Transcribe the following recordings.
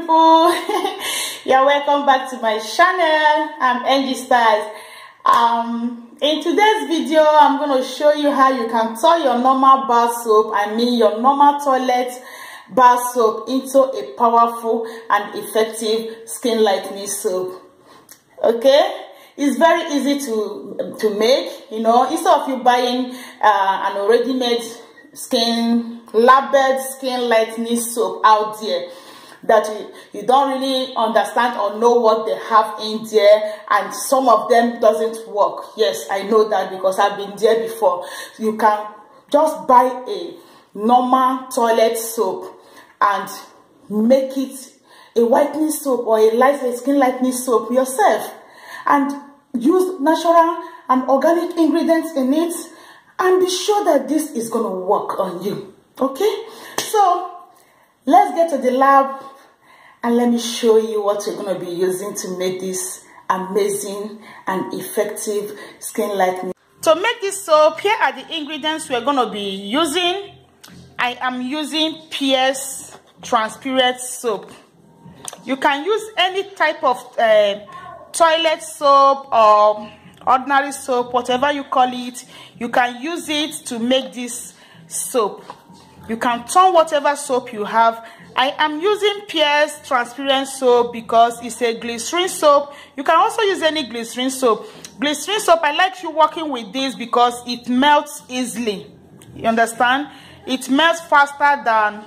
people. You're welcome back to my channel. I'm Angie Styles. In today's video, I'm going to show you how you can turn your normal bar soap, your normal toilet bar soap, into a powerful and effective skin lightening soap. Okay, it's very easy to make. You know, instead of you buying an already made labeled skin lightening soap out there that you don't really understand or know what they have in there, and some of them doesn't work. Yes, I know that because I've been there before. You can just buy a normal toilet soap and make it a whitening soap or a skin lightening soap yourself, and use natural and organic ingredients in it, and be sure that this is going to work on you. Okay, so let's get to the lab and let me show you what you're going to be using to make this amazing and effective skin lightening. To make this soap, here are the ingredients we're going to be using. I am using Papaya's transparent soap. You can use any type of toilet soap or ordinary soap, whatever you call it. You can use it to make this soap. You can turn whatever soap you have. I am using Papaya's transparent soap because it's a glycerin soap. You can also use any glycerin soap. Glycerin soap, I like you working with this because it melts easily. You understand? It melts faster than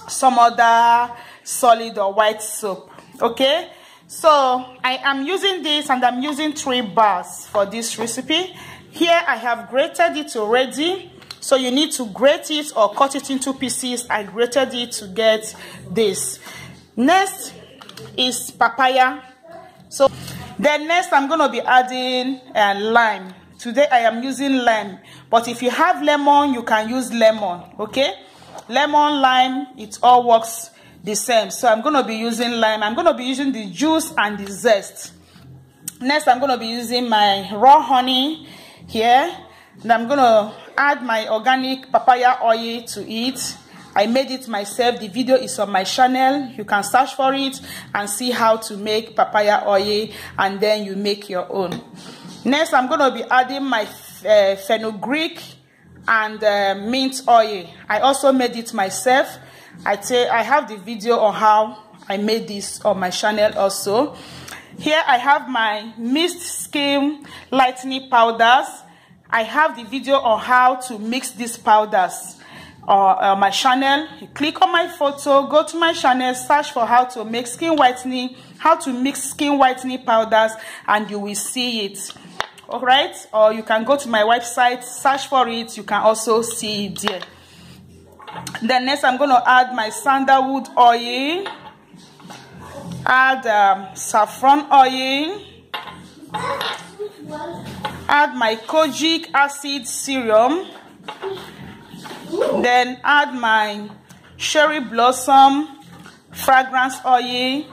some other solid or white soap. Okay, so I am using this, and I'm using 3 bars for this recipe. Here I have grated it already, so you need to grate it or cut it into pieces. I grated it to get this. Next is papaya. So then next I'm going to be adding lime. Today I am using lime, but if you have lemon, you can use lemon. Okay, lemon, lime, it all works the same. So I'm going to be using lime. I'm going to be using the juice and the zest. Next I'm going to be using my raw honey here, and I'm going to add my organic papaya oil to it. I made it myself. The video is on my channel. You can search for it and see how to make papaya oil, and then you make your own. Next I'm going to be adding my fenugreek and mint oil. I also made it myself. I have the video on how I made this on my channel also. Here I have my mixed skin lightening powders. I have the video on how to mix these powders on my channel. You click on my photo, go to my channel, search for how to make skin whitening, how to mix skin whitening powders, and you will see it. All right, or you can go to my website, search for it. You can also see it there. Then next I'm going to add my sandalwood oil, add saffron oil, add my kojic acid serum, then add my cherry blossom fragrance oil,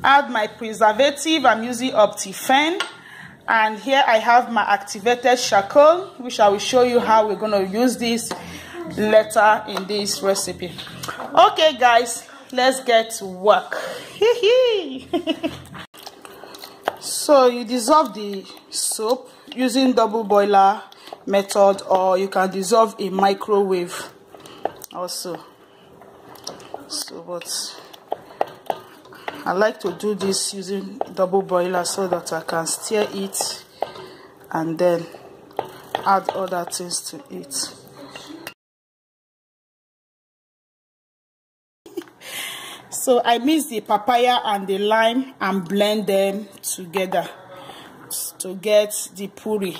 add my preservative. I'm using Optifine, and here I have my activated charcoal, which I will show you how we're going to use this later in this recipe. Okay guys, let's get to work. So you dissolve the soap using double boiler method, or you can dissolve in microwave also. So but I like to do this using double boiler so that I can stir it and then add other things to it. So I mix the papaya and the lime and blend them together to get the puree.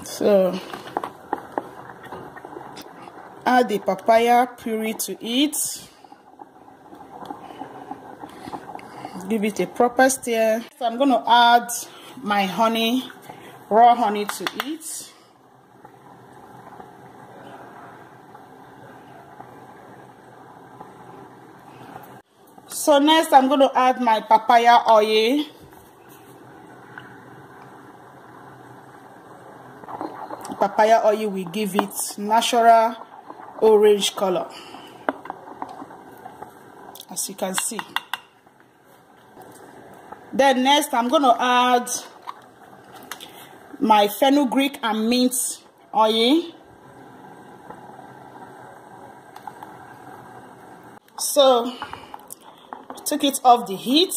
So add the papaya puree to it. Give it a proper stir. So I'm going to add my honey, raw honey, to it. So next I'm going to add my papaya oil. Papaya oil will give it natural orange color. as you can see. Then next I'm going to add my fenugreek and mint oil. So take it off the heat.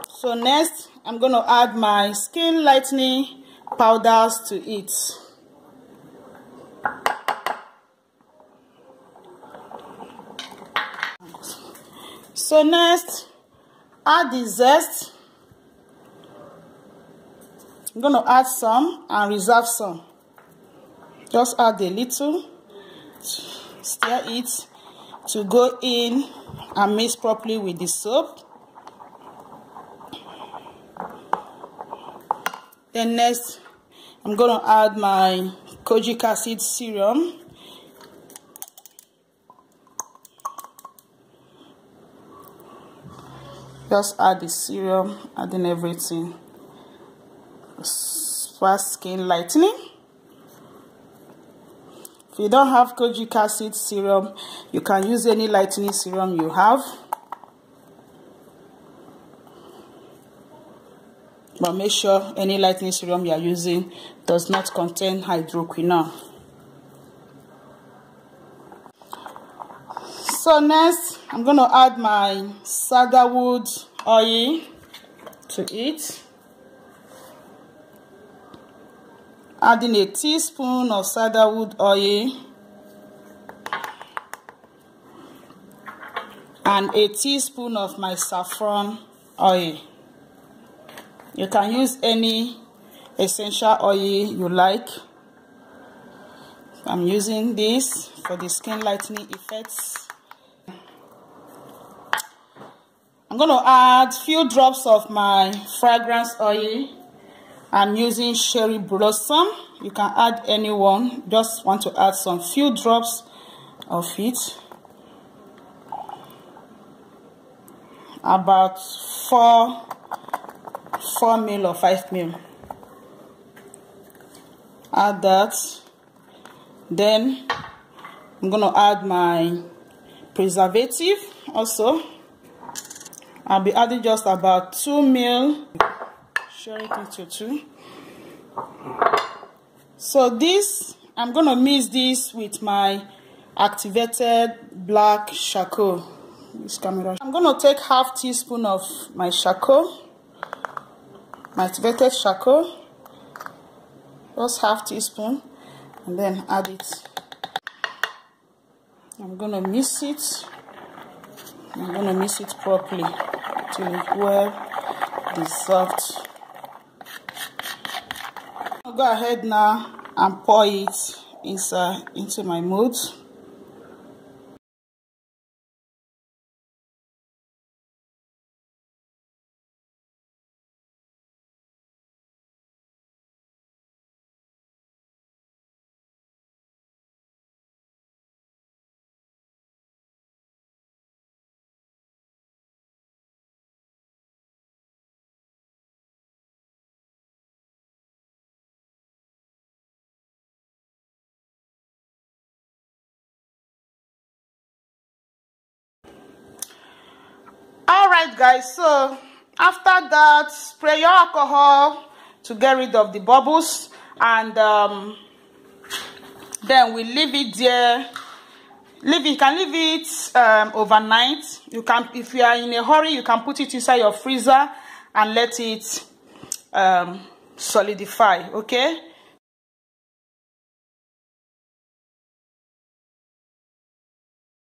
So next I'm going to add my skin lightening powders to it. So next, add the zest. I'm going to add some and reserve some. Just add a little, stir it to go in and mix properly with the soap. Then next, I'm going to add my kojic acid serum. Just add the serum, adding everything. Fast skin lightening. If you don't have kojic acid serum, you can use any lightening serum you have. But make sure any lightening serum you are using does not contain hydroquinone. So next, I'm going to add my cedarwood oil to it. Adding a teaspoon of cedarwood oil and a teaspoon of my saffron oil. You can use any essential oil you like. I'm using this for the skin lightening effects. I'm going to add few drops of my fragrance oil. I'm using cherry blossom. You can add any one. Just want to add some few drops of it. About 4 ml or 5 ml. Add that. Then I'm going to add my preservative also. I'll be adding just about 2 ml. Share it into 2. So this, I'm going to mix this with my activated black charcoal. This camera. I'm going to take half teaspoon of my charcoal, my activated charcoal, just half teaspoon, and then add it. I'm going to mix it. I'm going to mix it properly till it's well dissolved. I'll go ahead now and pour it inside into my mold. Alright guys, so after that, spray your alcohol to get rid of the bubbles, and then we leave it there. You can leave it overnight. You can, if you are in a hurry, you can put it inside your freezer and let it solidify. Okay.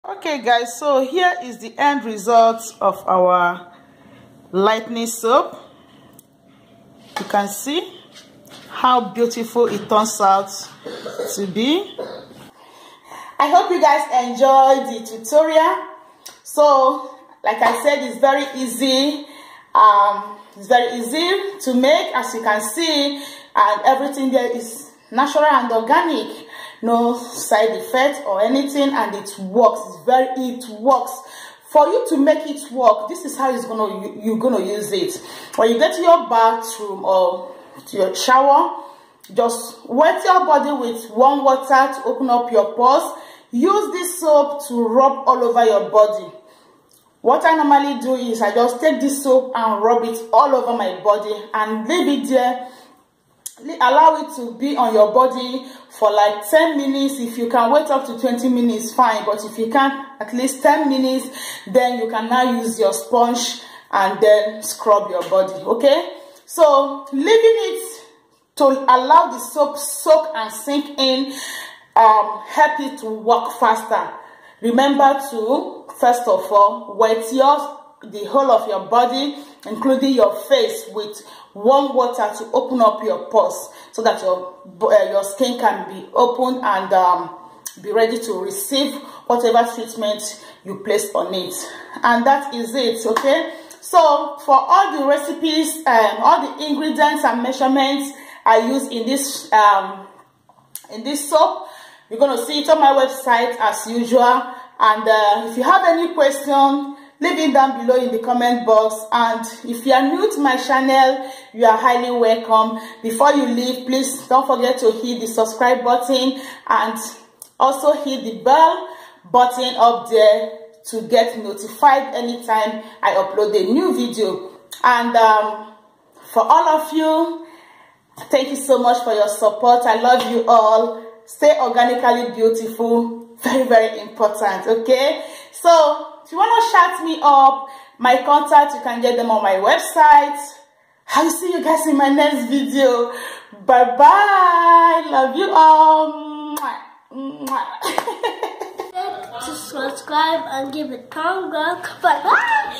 Okay guys, so here is the end result of our lightening soap. You can see how beautiful it turns out to be. I hope you guys enjoyed the tutorial. So like I said, it's very easy. It's very easy to make, as you can see, and everything there is natural and organic. No side effects or anything, and it works. It works. For you to make it work, this is how you're gonna use it. When you get to your bathroom or to your shower, just wet your body with warm water to open up your pores. Use this soap to rub all over your body. what I normally do is I just take this soap and rub it all over my body and leave it there. Allow it to be on your body for like 10 minutes. If you can wait up to 20 minutes, fine, but if you can't, at least 10 minutes, then you can now use your sponge and then scrub your body. Okay, so leaving it to allow the soap soak and sink in help it to work faster. Remember to first of all wet the whole of your body, including your face, with warm water to open up your pores so that your skin can be opened and be ready to receive whatever treatment you place on it. And that is it. Okay, so for all the recipes and all the ingredients and measurements I use in this soap, you're going to see it on my website as usual. And if you have any question, leave it down below in the comment box. And if you are new to my channel, you are highly welcome. Before you leave, please don't forget to hit the subscribe button and also hit the bell button up there to get notified anytime I upload a new video. And for all of you, thank you so much for your support. I love you all. Stay organically beautiful. Very, very important. Okay, so if you want to chat me up, my contact, you can get them on my website. I'll see you guys in my next video. Bye bye. Love you all. Subscribe and give it a thumbs up. Bye bye.